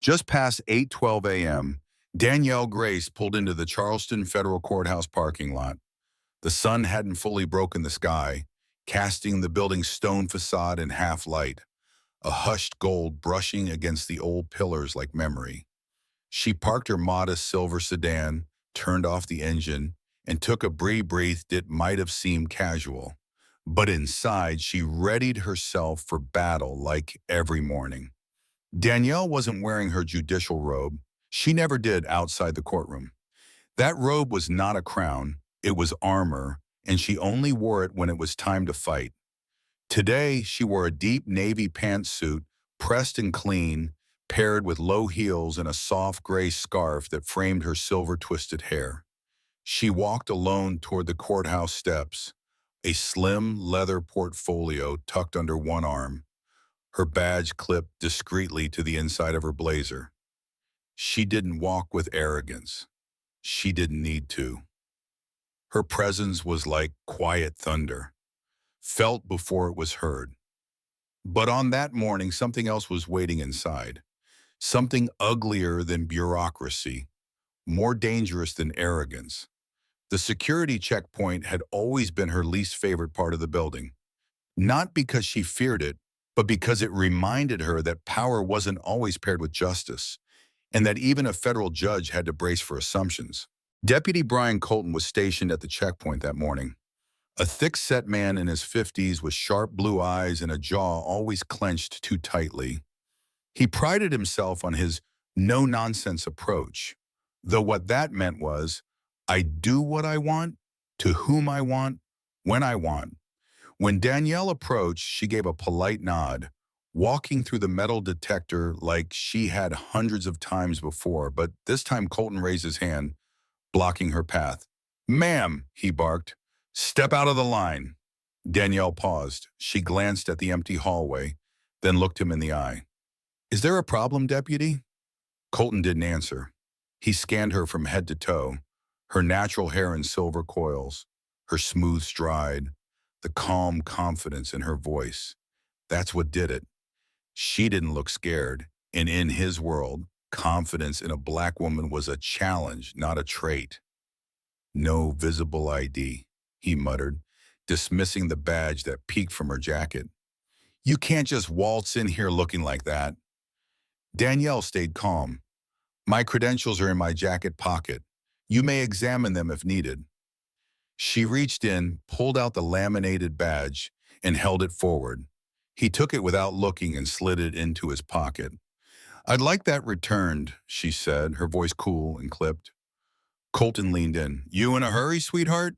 Just past 8:12 a.m., Danielle Grace pulled into the Charleston Federal Courthouse parking lot. The sun hadn't fully broken the sky, casting the building's stone facade in half light, a hushed gold brushing against the old pillars like memory. She parked her modest silver sedan, turned off the engine, and took a breath that might have seemed casual. But inside, she readied herself for battle like every morning. Danielle wasn't wearing her judicial robe. She never did outside the courtroom. That robe was not a crown, it was armor, and she only wore it when it was time to fight. Today, she wore a deep navy pantsuit, pressed and clean, paired with low heels and a soft gray scarf that framed her silver-twisted hair. She walked alone toward the courthouse steps, a slim leather portfolio tucked under one arm, her badge clipped discreetly to the inside of her blazer. She didn't walk with arrogance. She didn't need to. Her presence was like quiet thunder, felt before it was heard. But on that morning, something else was waiting inside. Something uglier than bureaucracy, more dangerous than arrogance. The security checkpoint had always been her least favorite part of the building. Not because she feared it, but because it reminded her that power wasn't always paired with justice, and that even a federal judge had to brace for assumptions. Deputy Brian Colton was stationed at the checkpoint that morning. A thick-set man in his 50s with sharp blue eyes and a jaw always clenched too tightly. He prided himself on his no-nonsense approach, though what that meant was, I do what I want, to whom I want, when I want. When Danielle approached, she gave a polite nod, walking through the metal detector like she had hundreds of times before, but this time Colton raised his hand, blocking her path. "Ma'am," he barked, "step out of the line." Danielle paused. She glanced at the empty hallway, then looked him in the eye. "Is there a problem, Deputy?" Colton didn't answer. He scanned her from head to toe, her natural hair in silver coils, her smooth stride, the calm confidence in her voice. That's what did it. She didn't look scared, and in his world, confidence in a black woman was a challenge, not a trait. "No visible ID," he muttered, dismissing the badge that peeked from her jacket. "You can't just waltz in here looking like that." Danielle stayed calm. "My credentials are in my jacket pocket. You may examine them if needed." She reached in, pulled out the laminated badge, and held it forward. He took it without looking and slid it into his pocket. "I'd like that returned," she said, her voice cool and clipped. Colton leaned in. "You in a hurry, sweetheart?"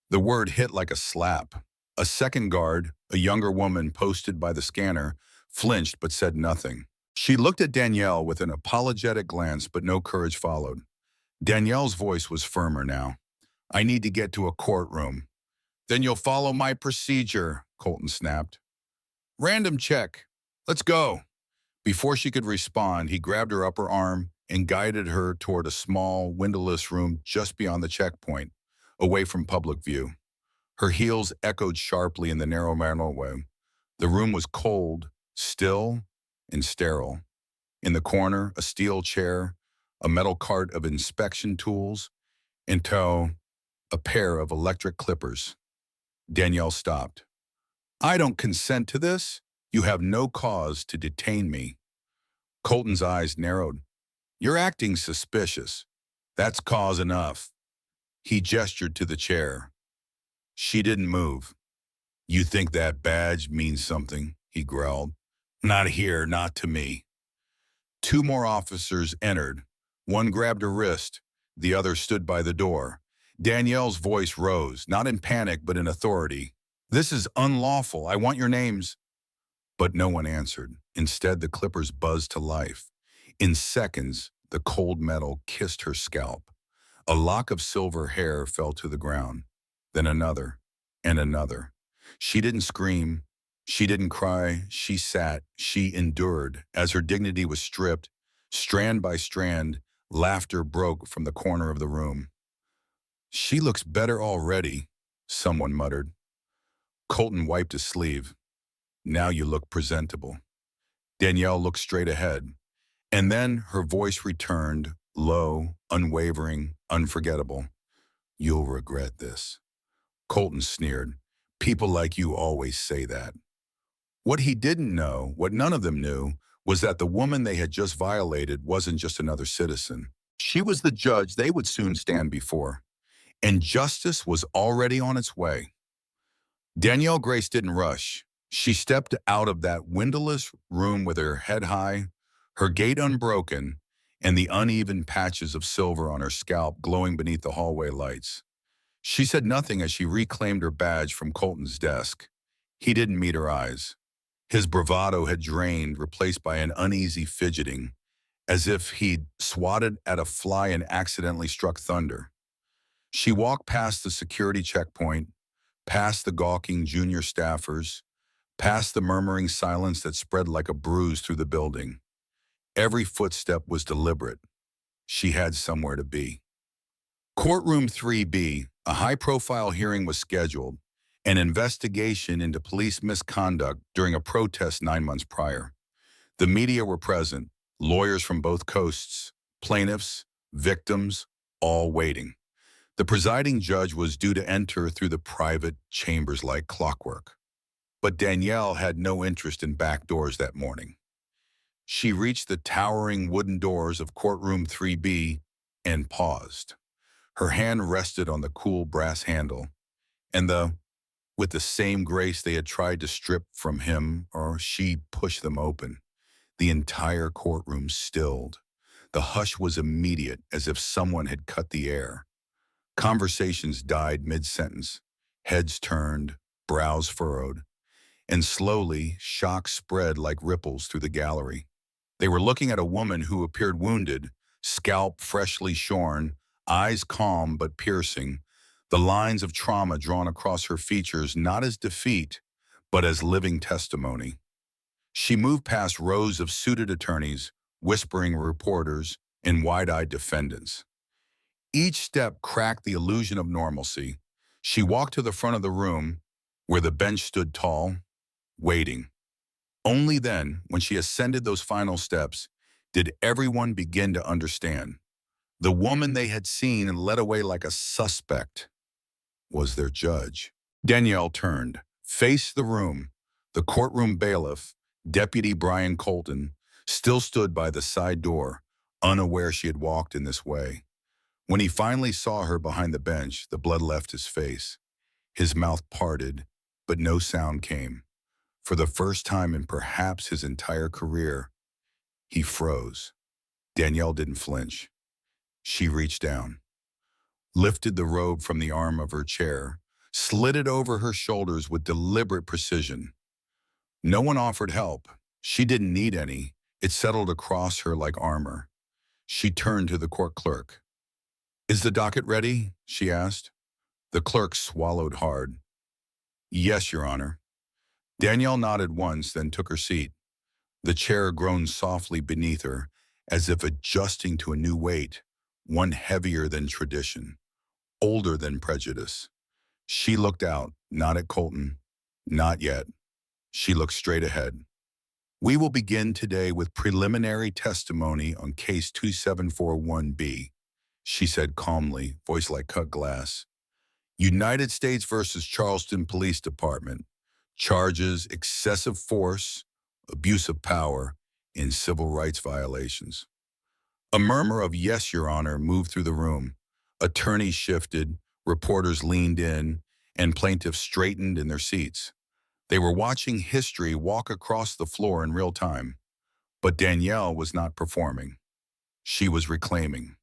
The word hit like a slap. A second guard, a younger woman posted by the scanner, flinched but said nothing. She looked at Danielle with an apologetic glance, but no courage followed. Danielle's voice was firmer now. "I need to get to a courtroom." "Then you'll follow my procedure," Colton snapped. "Random check. Let's go." Before she could respond, he grabbed her upper arm and guided her toward a small, windowless room just beyond the checkpoint, away from public view. Her heels echoed sharply in the narrow way. The room was cold, still, and sterile. In the corner, a steel chair, a metal cart of inspection tools, and a pair of electric clippers. Danielle stopped. "I don't consent to this. You have no cause to detain me." Colton's eyes narrowed. "You're acting suspicious. That's cause enough." He gestured to the chair. She didn't move. "You think that badge means something?" he growled. "Not here, not to me." Two more officers entered. One grabbed her wrist. The other stood by the door. Danielle's voice rose, not in panic but in authority. "This is unlawful. I want your names." But no one answered. Instead, the clippers buzzed to life. In seconds, the cold metal kissed her scalp. A lock of silver hair fell to the ground. Then another, and another. She didn't scream. She didn't cry. She sat. She endured. As her dignity was stripped, strand by strand, laughter broke from the corner of the room. "She looks better already," someone muttered. Colton wiped his sleeve. "Now you look presentable." Danielle looked straight ahead. And then her voice returned, low, unwavering, unforgettable. "You'll regret this." Colton sneered. "People like you always say that." What he didn't know, what none of them knew, was that the woman they had just violated wasn't just another citizen. She was the judge they would soon stand before, and justice was already on its way. Danielle Grace didn't rush. She stepped out of that windowless room with her head high, her gait unbroken, and the uneven patches of silver on her scalp glowing beneath the hallway lights. She said nothing as she reclaimed her badge from Colton's desk. He didn't meet her eyes. His bravado had drained, replaced by an uneasy fidgeting, as if he'd swatted at a fly and accidentally struck thunder. She walked past the security checkpoint, past the gawking junior staffers, past the murmuring silence that spread like a bruise through the building. Every footstep was deliberate. She had somewhere to be. Courtroom 3B, a high-profile hearing was scheduled, an investigation into police misconduct during a protest 9 months prior. The media were present, lawyers from both coasts, plaintiffs, victims, all waiting. The presiding judge was due to enter through the private chambers like clockwork. But Danielle had no interest in back doors that morning. She reached the towering wooden doors of Courtroom 3B and paused. Her hand rested on the cool brass handle, and with the same grace they had tried to strip from him, or she pushed them open. The entire courtroom stilled. The hush was immediate, as if someone had cut the air. Conversations died mid-sentence. Heads turned, brows furrowed, and slowly shock spread like ripples through the gallery. They were looking at a woman who appeared wounded, scalp freshly shorn, eyes calm but piercing, the lines of trauma drawn across her features not as defeat, but as living testimony. She moved past rows of suited attorneys, whispering reporters, and wide-eyed defendants. Each step cracked the illusion of normalcy. She walked to the front of the room, where the bench stood tall, waiting. Only then, when she ascended those final steps, did everyone begin to understand. The woman they had seen and led away like a suspect was their judge. Danielle turned, faced the room. The courtroom bailiff, Deputy Brian Colton, still stood by the side door, unaware she had walked in this way. When he finally saw her behind the bench, the blood left his face. His mouth parted, but no sound came. For the first time in perhaps his entire career, he froze. Danielle didn't flinch. She reached down, lifted the robe from the arm of her chair, slid it over her shoulders with deliberate precision. No one offered help. She didn't need any. It settled across her like armor. She turned to the court clerk. "Is the docket ready?" she asked. The clerk swallowed hard. "Yes, Your Honor." Danielle nodded once, then took her seat. The chair groaned softly beneath her, as if adjusting to a new weight, one heavier than tradition, older than prejudice. She looked out, not at Colton, not yet. She looked straight ahead. "We will begin today with preliminary testimony on Case 2741B, she said calmly, voice like cut glass. "United States versus Charleston Police Department. Charges excessive force, abuse of power, and civil rights violations." A murmur of "Yes, Your Honor" moved through the room. Attorneys shifted, reporters leaned in, and plaintiffs straightened in their seats. They were watching history walk across the floor in real time. But Danielle was not performing. She was reclaiming.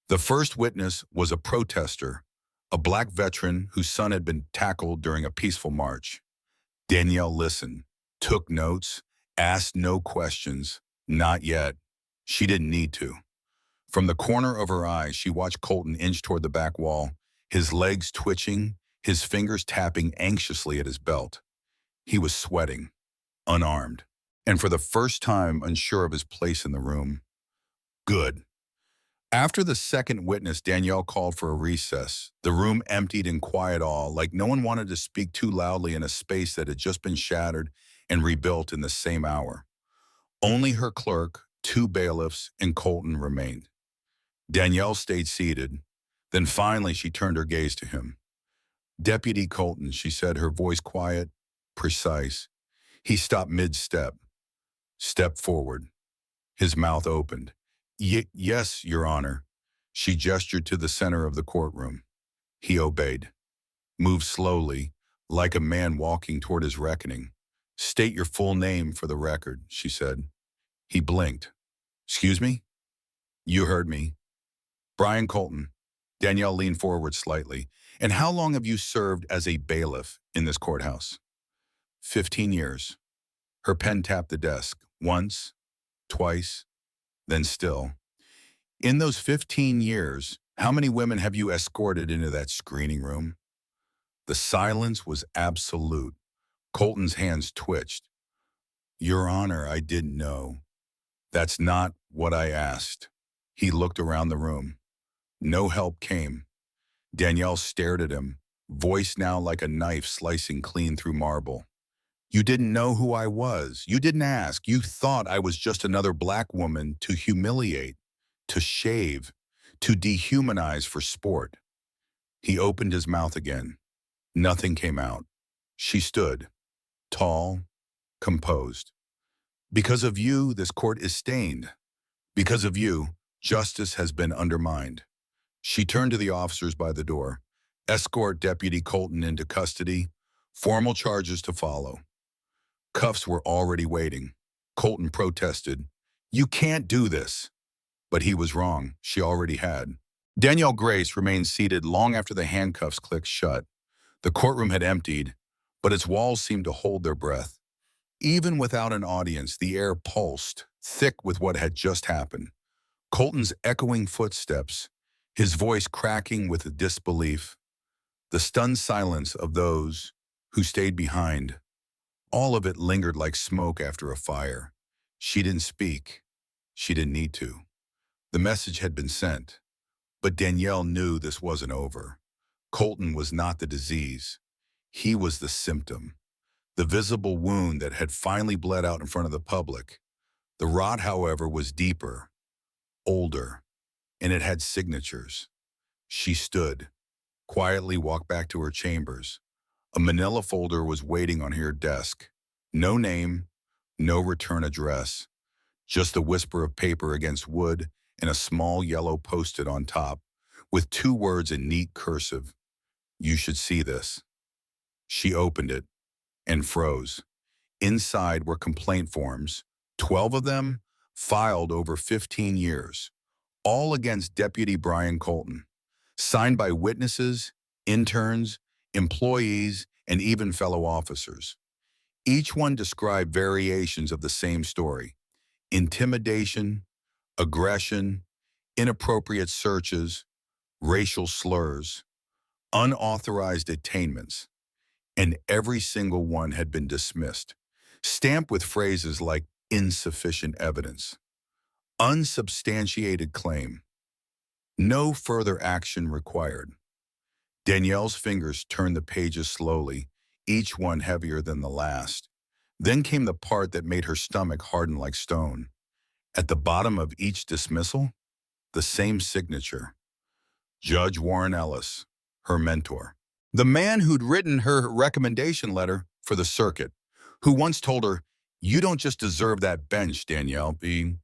The first witness was a protester, a black veteran whose son had been tackled during a peaceful march. Danielle listened, took notes, asked no questions. Not yet. She didn't need to. From the corner of her eye, she watched Colton inch toward the back wall, his legs twitching, his fingers tapping anxiously at his belt. He was sweating, unarmed, and for the first time unsure of his place in the room. Good. After the second witness, Danielle called for a recess. The room emptied in quiet awe, like no one wanted to speak too loudly in a space that had just been shattered and rebuilt in the same hour. Only her clerk, Two bailiffs and Colton remained. Danielle stayed seated. Then finally she turned her gaze to him. "Deputy Colton," she said, her voice quiet, precise. He stopped mid-step. "Step forward." His mouth opened. Yes, Your Honor." She gestured to the center of the courtroom. He obeyed. "Move slowly, like a man walking toward his reckoning. State your full name for the record," she said. He blinked. "Excuse me?" "You heard me." "Brian Colton." Danielle leaned forward slightly. "And how long have you served as a bailiff in this courthouse?" 15 years. Her pen tapped the desk. Once, twice, then still. "In those 15 years, how many women have you escorted into that screening room?" The silence was absolute. Colton's hands twitched. "Your Honor, I didn't know." "That's not what I asked." He looked around the room. No help came. Danielle stared at him, voice now like a knife slicing clean through marble. "You didn't know who I was. You didn't ask. You thought I was just another black woman to humiliate, to shave, to dehumanize for sport." He opened his mouth again. Nothing came out. She stood, tall, composed. "Because of you, this court is stained. Because of you, justice has been undermined." She turned to the officers by the door. "Escort Deputy Colton into custody. Formal charges to follow." Cuffs were already waiting. Colton protested. "You can't do this." But he was wrong. She already had. Danielle Grace remained seated long after the handcuffs clicked shut. The courtroom had emptied, but its walls seemed to hold their breath. Even without an audience, the air pulsed, thick with what had just happened. Colton's echoing footsteps, his voice cracking with disbelief, the stunned silence of those who stayed behind. All of it lingered like smoke after a fire. She didn't speak. She didn't need to. The message had been sent. But Danielle knew this wasn't over. Colton was not the disease. He was the symptom, the visible wound that had finally bled out in front of the public. The rot, however, was deeper, older, and it had signatures. She stood, quietly walked back to her chambers. A manila folder was waiting on her desk. No name, no return address, just the whisper of paper against wood and a small yellow post-it on top, with 2 words in neat cursive. "You should see this." She opened it and froze. Inside were complaint forms, 12 of them filed over 15 years, all against Deputy Brian Colton, signed by witnesses, interns, employees, and even fellow officers. Each one described variations of the same story: intimidation, aggression, inappropriate searches, racial slurs, unauthorized detainments, and every single one had been dismissed, stamped with phrases like insufficient evidence, unsubstantiated claim, no further action required. Danielle's fingers turned the pages slowly, each one heavier than the last. Then came the part that made her stomach harden like stone. At the bottom of each dismissal, the same signature: Judge Warren Ellis, her mentor. The man who'd written her recommendation letter for the circuit, who once told her, "You don't just deserve that bench, Danielle, you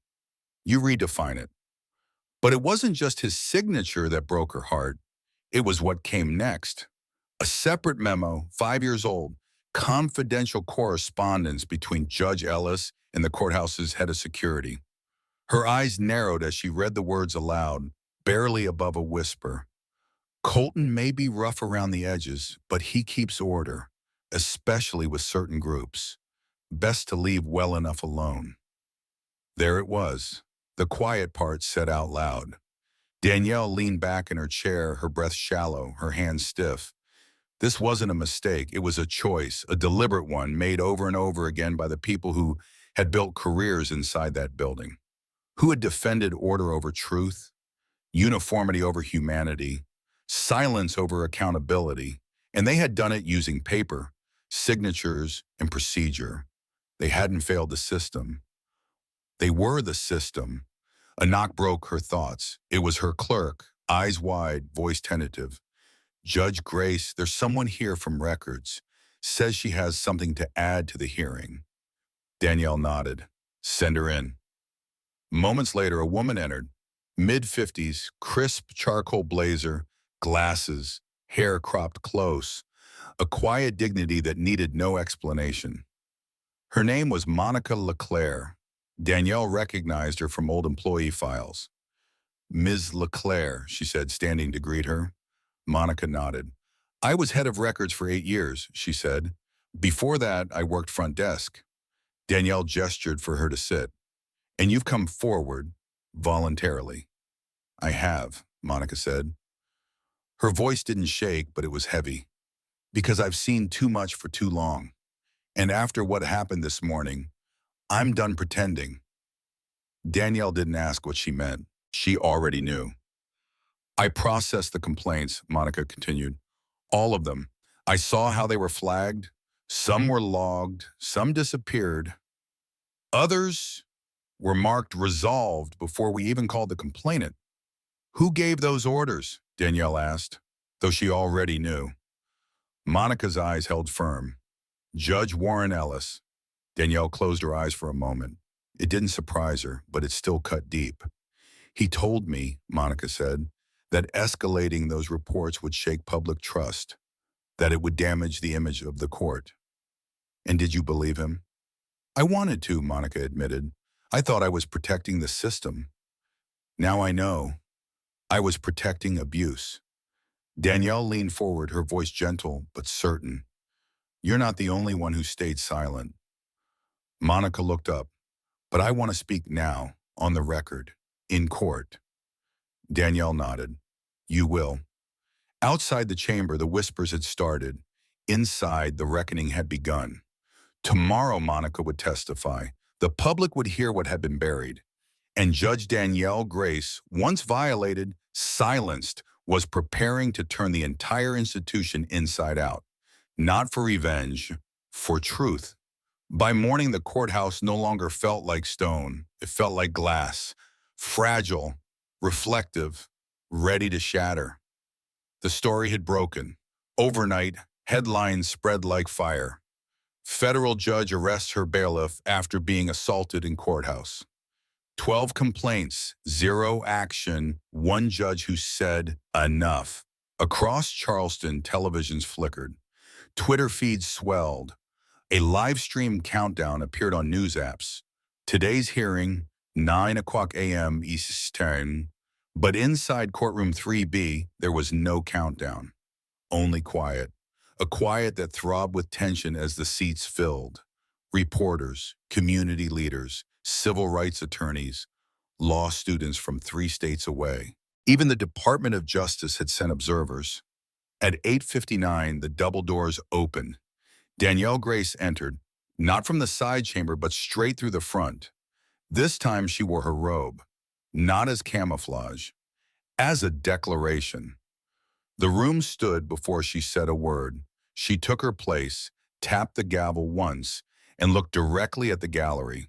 redefine it." But it wasn't just his signature that broke her heart. It was what came next. A separate memo, 5 years old, confidential correspondence between Judge Ellis and the courthouse's head of security. Her eyes narrowed as she read the words aloud, barely above a whisper. "Colton may be rough around the edges, but he keeps order, especially with certain groups. Best to leave well enough alone." There it was, the quiet part said out loud. Danielle leaned back in her chair, her breath shallow, her hands stiff. This wasn't a mistake. It was a choice, a deliberate one, made over and over again by the people who had built careers inside that building, who had defended order over truth, uniformity over humanity, silence over accountability, and they had done it using paper, signatures, and procedure. They hadn't failed the system. They were the system. A knock broke her thoughts. It was her clerk, eyes wide, voice tentative. Judge Grace, there's someone here from records. Says she has something to add to the hearing. Danielle nodded. Send her in. Moments later, a woman entered. Mid-50s, crisp charcoal blazer, glasses, hair cropped close. A quiet dignity that needed no explanation. Her name was Monica LeClaire. Danielle recognized her from old employee files. Ms. LeClaire, she said, standing to greet her. Monica nodded. I was head of records for 8 years, she said. Before that, I worked front desk. Danielle gestured for her to sit. And you've come forward, voluntarily. I have, Monica said. Her voice didn't shake, but it was heavy. Because I've seen too much for too long. And after what happened this morning, I'm done pretending. Danielle didn't ask what she meant. She already knew. I processed the complaints, Monica continued. All of them. I saw how they were flagged. Some were logged. Some disappeared. Others were marked resolved before we even called the complainant. Who gave those orders? Danielle asked, though she already knew. Monica's eyes held firm. Judge Warren Ellis. Danielle closed her eyes for a moment. It didn't surprise her, but it still cut deep. He told me, Monica said, that escalating those reports would shake public trust, that it would damage the image of the court. And did you believe him? I wanted to, Monica admitted. I thought I was protecting the system. Now I know. I was protecting abuse. Danielle leaned forward, her voice gentle but certain. You're not the only one who stayed silent. Monica looked up. But I want to speak now, on the record, in court. Danielle nodded. You will. Outside the chamber, the whispers had started. Inside, the reckoning had begun. Tomorrow, Monica would testify. The public would hear what had been buried. And Judge Danielle Grace, once violated, silenced, was preparing to turn the entire institution inside out. Not for revenge, for truth. By morning, the courthouse no longer felt like stone. It felt like glass, fragile, reflective, ready to shatter. The story had broken. Overnight, headlines spread like fire. Federal judge arrests her bailiff after being assaulted in courthouse. 12 complaints, 0 action, 1 judge who said enough. Across Charleston, televisions flickered. Twitter feeds swelled. A live stream countdown appeared on news apps. Today's hearing, 9:00 a.m. Eastern. But inside courtroom 3B, there was no countdown. Only quiet. A quiet that throbbed with tension as the seats filled. Reporters, community leaders, civil rights attorneys, law students from 3 states away. Even the Department of Justice had sent observers. At 8:59, the double doors opened. Danielle Grace entered, not from the side chamber, but straight through the front. This time she wore her robe, not as camouflage, as a declaration. The room stood before she said a word. She took her place, tapped the gavel once, and looked directly at the gallery.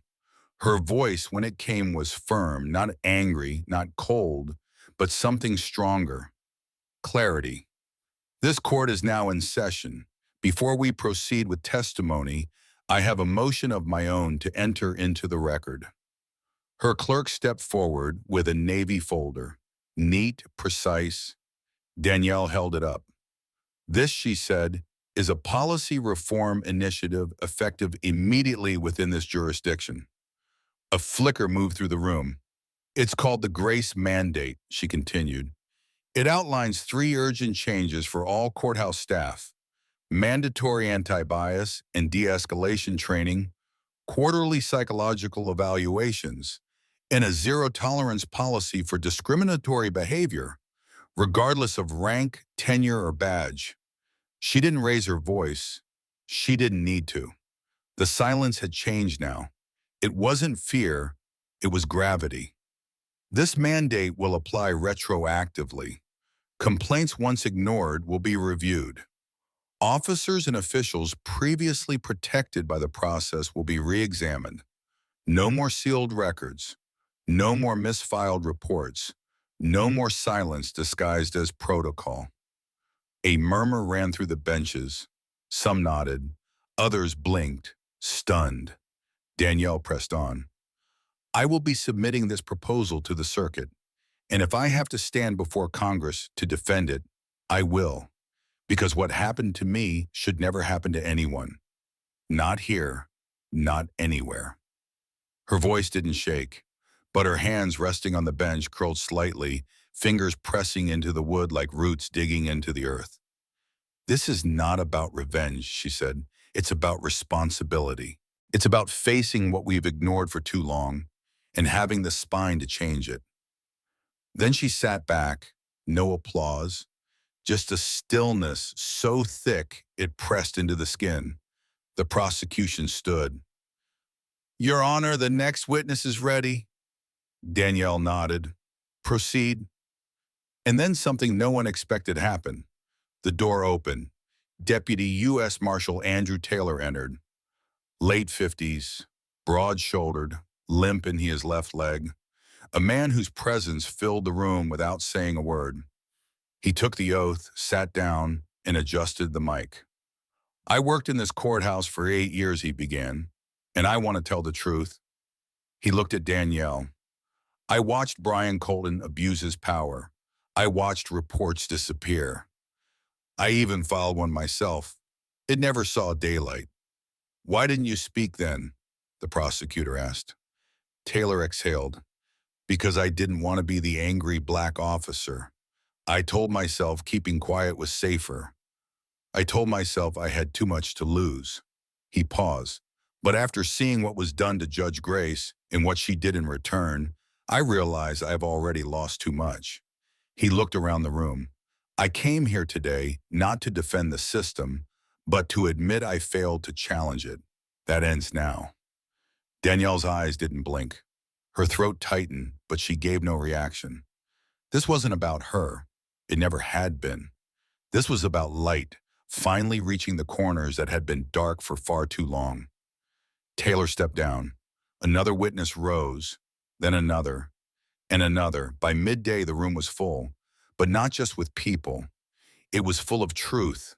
Her voice, when it came, was firm, not angry, not cold, but something stronger. Clarity. This court is now in session. Before we proceed with testimony, I have a motion of my own to enter into the record. Her clerk stepped forward with a navy folder. Neat, precise. Danielle held it up. This, she said, is a policy reform initiative effective immediately within this jurisdiction. A flicker moved through the room. It's called the Grace Mandate, she continued. It outlines 3 urgent changes for all courthouse staff: mandatory anti-bias and de-escalation training, quarterly psychological evaluations, and a zero-tolerance policy for discriminatory behavior, regardless of rank, tenure, or badge. She didn't raise her voice. She didn't need to. The silence had changed now. It wasn't fear, it was gravity. This mandate will apply retroactively. Complaints once ignored will be reviewed. Officers and officials previously protected by the process will be re-examined. No more sealed records. No more misfiled reports. No more silence disguised as protocol. A murmur ran through the benches. Some nodded. Others blinked, stunned. Danielle pressed on. I will be submitting this proposal to the circuit, and if I have to stand before Congress to defend it, I will, because what happened to me should never happen to anyone. Not here, not anywhere. Her voice didn't shake, but her hands resting on the bench curled slightly, fingers pressing into the wood like roots digging into the earth. This is not about revenge, she said. It's about responsibility. It's about facing what we've ignored for too long and having the spine to change it. Then she sat back, no applause, just a stillness so thick it pressed into the skin. The prosecution stood. Your Honor, the next witness is ready. Danielle nodded. Proceed. And then something no one expected happened. The door opened. Deputy U.S. Marshal Andrew Taylor entered. Late 50s, broad-shouldered, limp in his left leg. A man whose presence filled the room without saying a word. He took the oath, sat down, and adjusted the mic. I worked in this courthouse for 8 years, he began, and I want to tell the truth. He looked at Danielle. I watched Brian Colton abuse his power. I watched reports disappear. I even filed one myself. It never saw daylight. Why didn't you speak then? The prosecutor asked. Taylor exhaled. Because I didn't want to be the angry black officer. I told myself keeping quiet was safer. I told myself I had too much to lose. He paused. But after seeing what was done to Judge Grace and what she did in return, I realized I've already lost too much. He looked around the room. I came here today not to defend the system, but to admit I failed to challenge it. That ends now. Danielle's eyes didn't blink. Her throat tightened, but she gave no reaction. This wasn't about her. It never had been. This was about light, finally reaching the corners that had been dark for far too long. Taylor stepped down. Another witness rose, then another, and another. By midday, the room was full, but not just with people. It was full of truth,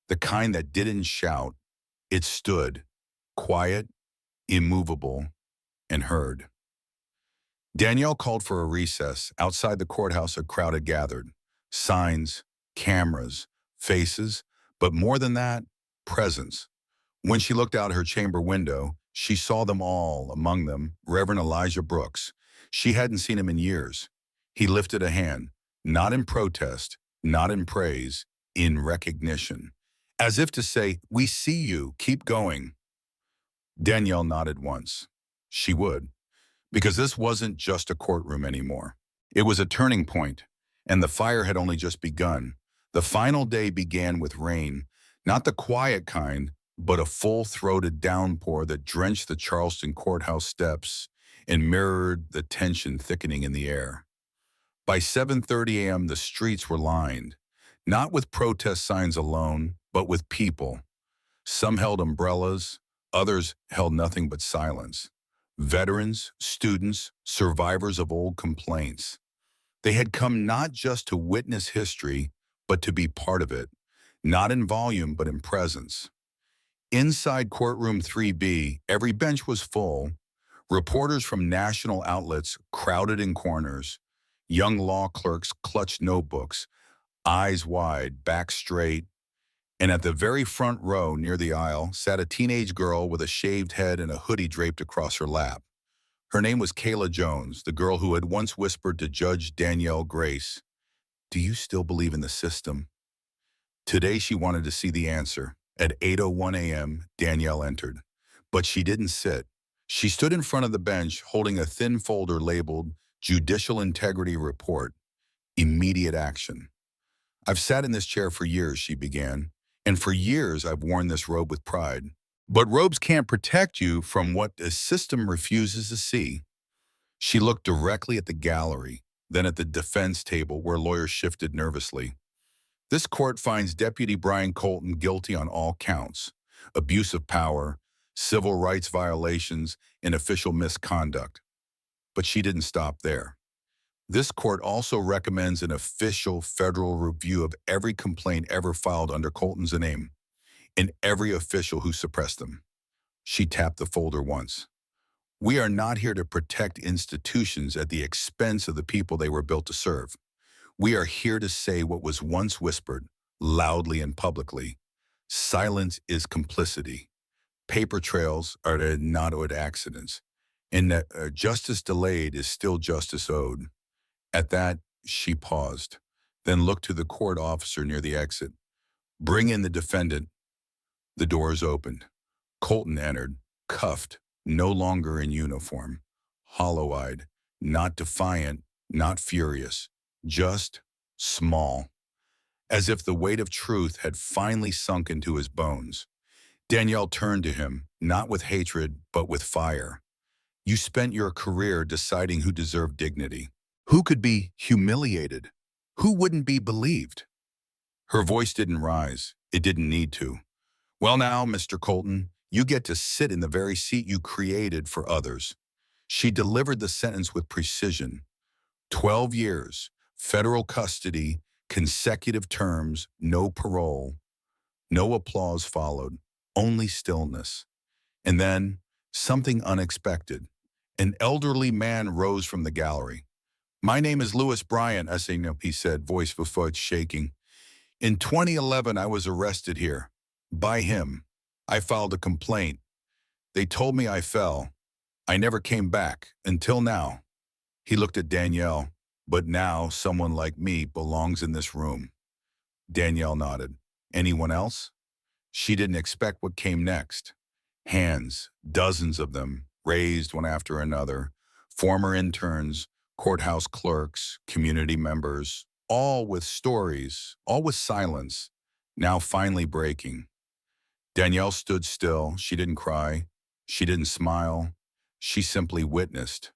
the kind that didn't shout. It stood, quiet, immovable, and heard. Danielle called for a recess. Outside the courthouse, a crowd had gathered. Signs, cameras, faces, but more than that, presence. When she looked out her chamber window, she saw them all, among them, Reverend Elijah Brooks. She hadn't seen him in years. He lifted a hand, not in protest, not in praise, in recognition. As if to say, we see you, keep going. Danielle nodded once. She would. Because this wasn't just a courtroom anymore. It was a turning point, and the fire had only just begun. The final day began with rain, not the quiet kind, but a full-throated downpour that drenched the Charleston Courthouse steps and mirrored the tension thickening in the air. By 7:30 a.m., the streets were lined, not with protest signs alone, but with people. Some held umbrellas, others held nothing but silence. Veterans, students, survivors of old complaints. They had come not just to witness history, but to be part of it, not in volume, but in presence. Inside courtroom 3B, every bench was full. Reporters from national outlets crowded in corners. Young law clerks clutched notebooks, eyes wide, back straight. And at the very front row near the aisle sat a teenage girl with a shaved head and a hoodie draped across her lap. Her name was Kayla Jones, the girl who had once whispered to Judge Danielle Grace, "Do you still believe in the system?" Today she wanted to see the answer. At 8:01 a.m., Danielle entered. But she didn't sit. She stood in front of the bench holding a thin folder labeled Judicial Integrity Report, Immediate Action. I've sat in this chair for years, she began, and for years I've worn this robe with pride. But robes can't protect you from what the system refuses to see. She looked directly at the gallery, then at the defense table where lawyers shifted nervously. This court finds Deputy Brian Colton guilty on all counts: abuse of power, civil rights violations, and official misconduct. But she didn't stop there. This court also recommends an official federal review of every complaint ever filed under Colton's name and every official who suppressed them. She tapped the folder once. We are not here to protect institutions at the expense of the people they were built to serve. We are here to say what was once whispered, loudly and publicly. Silence is complicity. Paper trails are not accidents. And that justice delayed is still justice owed. At that, she paused, then looked to the court officer near the exit. Bring in the defendant. The doors opened. Colton entered, cuffed, no longer in uniform, hollow-eyed, not defiant, not furious, just small, as if the weight of truth had finally sunk into his bones. Danielle turned to him, not with hatred, but with fire. You spent your career deciding who deserved dignity, who could be humiliated, who wouldn't be believed. Her voice didn't rise. It didn't need to. Well now, Mr. Colton, you get to sit in the very seat you created for others. She delivered the sentence with precision. 12 years, federal custody, consecutive terms, no parole. No applause followed, only stillness. And then, something unexpected. An elderly man rose from the gallery. My name is Louis Bryant, he said, voice before shaking. In 2011, I was arrested here. By him. I filed a complaint. They told me I fell. I never came back, until now. He looked at Danielle. But now, someone like me belongs in this room. Danielle nodded. Anyone else? She didn't expect what came next. Hands, dozens of them, raised one after another. Former interns, courthouse clerks, community members, all with stories, all with silence, now finally breaking. Danielle stood still. She didn't cry. She didn't smile. She simply witnessed.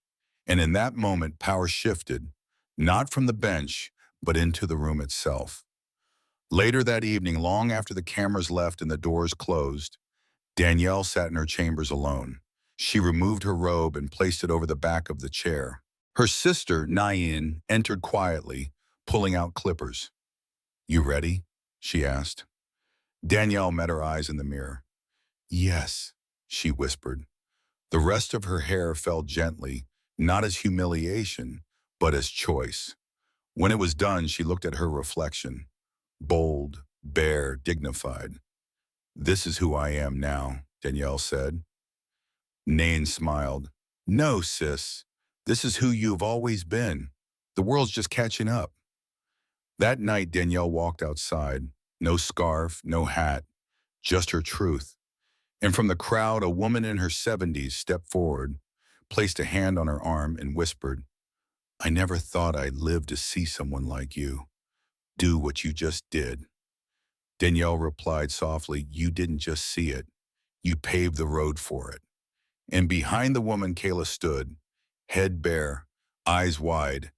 And in that moment, power shifted, not from the bench, but into the room itself. Later that evening, long after the cameras left and the doors closed, Danielle sat in her chambers alone. She removed her robe and placed it over the back of the chair. Her sister, Nain, entered quietly, pulling out clippers. You ready? She asked. Danielle met her eyes in the mirror. Yes, she whispered. The rest of her hair fell gently, not as humiliation, but as choice. When it was done, she looked at her reflection. Bold, bare, dignified. This is who I am now, Danielle said. Nain smiled. No, sis. This is who you've always been. The world's just catching up. That night, Danielle walked outside. No scarf, no hat, just her truth. And from the crowd, a woman in her 70s stepped forward, placed a hand on her arm, and whispered, I never thought I'd live to see someone like you. Do what you just did. Danielle replied softly, you didn't just see it. You paved the road for it. And behind the woman, Kayla stood, head bare, eyes wide,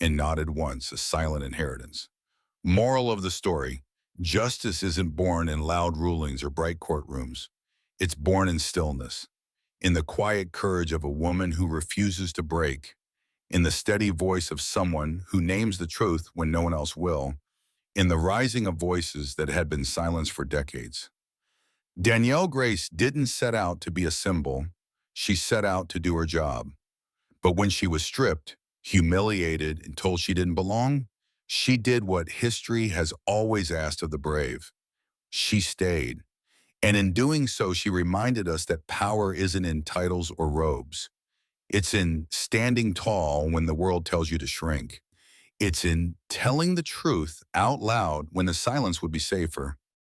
and nodded once, a silent inheritance. Moral of the story, justice isn't born in loud rulings or bright courtrooms. It's born in stillness, in the quiet courage of a woman who refuses to break, in the steady voice of someone who names the truth when no one else will, in the rising of voices that had been silenced for decades. Danielle Grace didn't set out to be a symbol. She set out to do her job. But when she was stripped, humiliated, and told she didn't belong, she did what history has always asked of the brave. She stayed. And in doing so, she reminded us that power isn't in titles or robes. It's in standing tall when the world tells you to shrink. It's in telling the truth out loud when the silence would be safer.